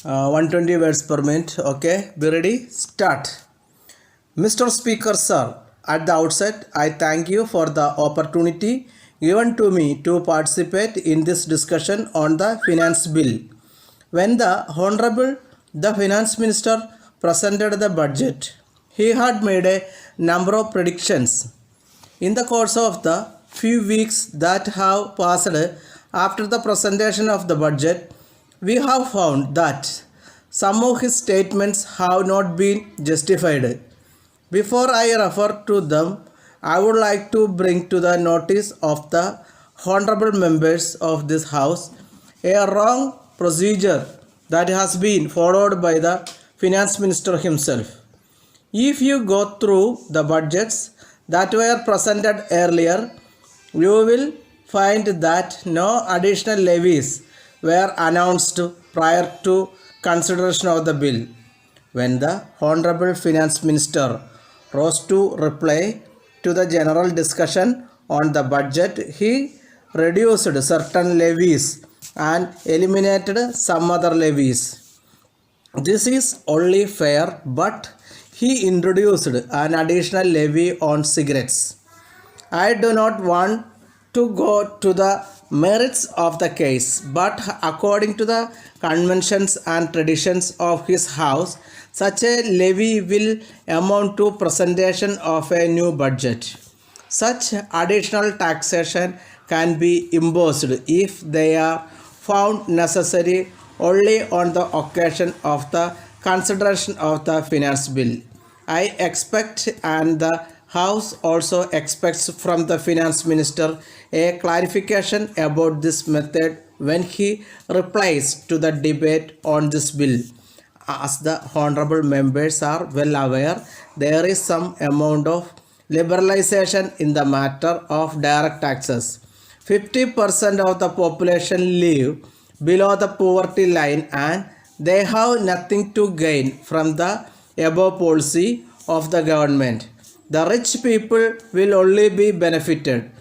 120 words per minute. Okay, be ready? Start. Mr. Speaker, sir, at the outset, I thank you for the opportunity given to me to participate in this discussion on the finance bill. When the Honorable the Finance Minister presented the budget, he had made a number of predictions. In the course of the few weeks that have passed after the presentation of the budget, we have found that some of his statements have not been justified. Before I refer to them, I would like to bring to the notice of the honorable members of this House a wrong procedure that has been followed by the Finance Minister himself. If you go through the budgets that were presented earlier, you will find that no additional levies were announced prior to consideration of the bill. When the Honorable Finance Minister rose to reply to the general discussion on the budget, he reduced certain levies and eliminated some other levies. This is only fair, but he introduced an additional levy on cigarettes. I do not want to go to the merits of the case, but according to the conventions and traditions of his house, such a levy will amount to presentation of a new budget. Such additional taxation can be imposed if they are found necessary only on the occasion of the consideration of the finance bill. I expect, and the House also expects from the Finance Minister, a clarification about this method when he replies to the debate on this bill. As the honorable members are well aware, there is some amount of liberalization in the matter of direct taxes. 50% of the population live below the poverty line and they have nothing to gain from the above policy of the government. The rich people will only be benefited.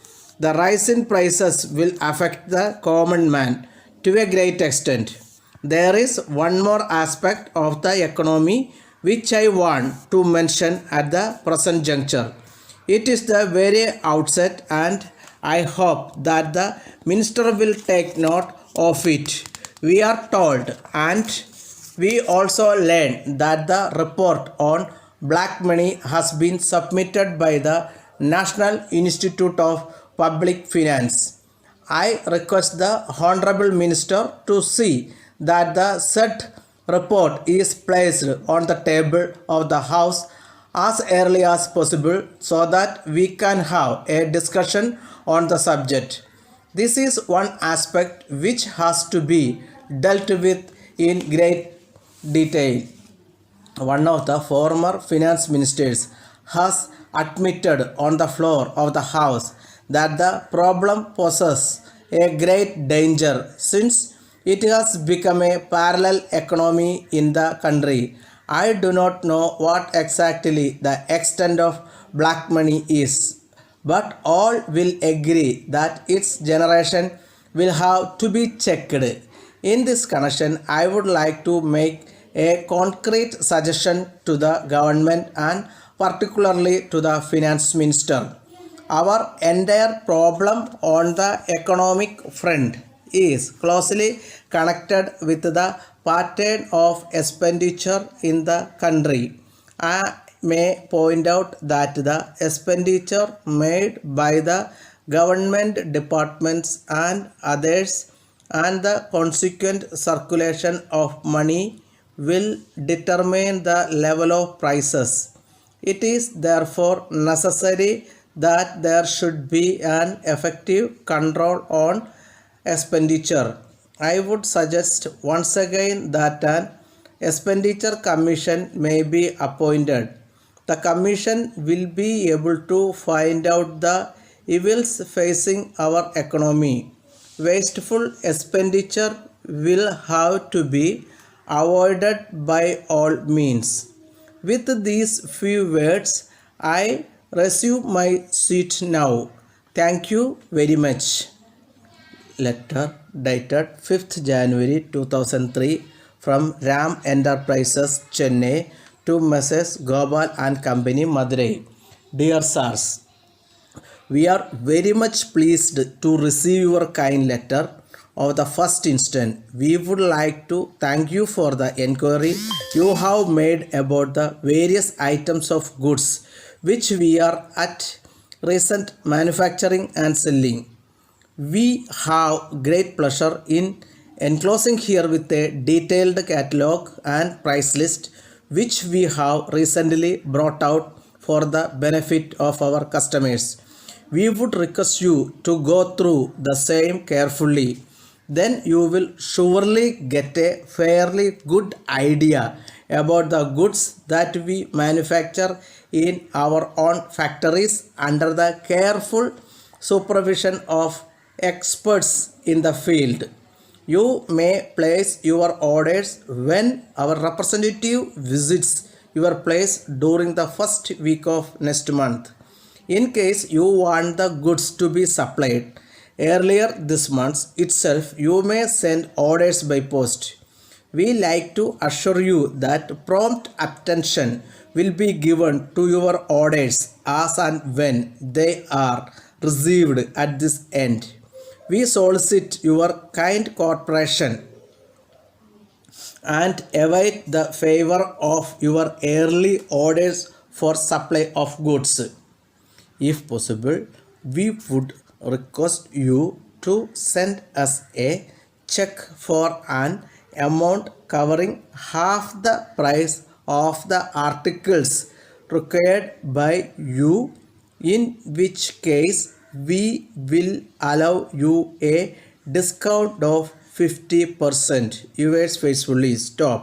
The rise in prices will affect the common man to a great extent. There is one more aspect of the economy which I want to mention at the present juncture. It is the very outset, and I hope that the minister will take note of it. We are told, and we also learn, that the report on black money has been submitted by the National Institute of Public Finance. I request the Honorable Minister to see that the said report is placed on the table of the House as early as possible so that we can have a discussion on the subject. This is one aspect which has to be dealt with in great detail. One of the former finance ministers has admitted on the floor of the House that the problem poses a great danger since it has become a parallel economy in the country. I do not know what exactly the extent of black money is, but all will agree that its generation will have to be checked. In this connection, I would like to make a concrete suggestion to the government and particularly to the finance minister. Our entire problem on the economic front is closely connected with the pattern of expenditure in the country. I may point out that the expenditure made by the government departments and others and the consequent circulation of money will determine the level of prices. It is therefore necessary that there should be an effective control on expenditure. I would suggest once again that an expenditure commission may be appointed. The commission will be able to find out the evils facing our economy. Wasteful expenditure will have to be avoided by all means. With these few words, I resume my seat now. Thank you very much. Letter dated 5th January 2003 from Ram Enterprises, Chennai to Messrs. Gopal and Company, Madurai. Dear sirs, we are very much pleased to receive your kind letter of the first instant. We would like to thank you for the inquiry you have made about the various items of goods which we are at present manufacturing and selling. We have great pleasure in enclosing here with a detailed catalog and price list which we have recently brought out for the benefit of our customers. We would request you to go through the same carefully. Then you will surely get a fairly good idea about the goods that we manufacture in our own factories under the careful supervision of experts in the field. You may place your orders when our representative visits your place during the first week of next month. In case you want the goods to be supplied earlier this month itself, you may send orders by post. We like to assure you that prompt attention will be given to your orders as and when they are received at this end. We solicit your kind cooperation and await the favor of your early orders for supply of goods. If possible, we would request you to send us a check for an amount covering half the price of the articles required by you, in which case we will allow you a discount of 50%. Yours faithfully, stop.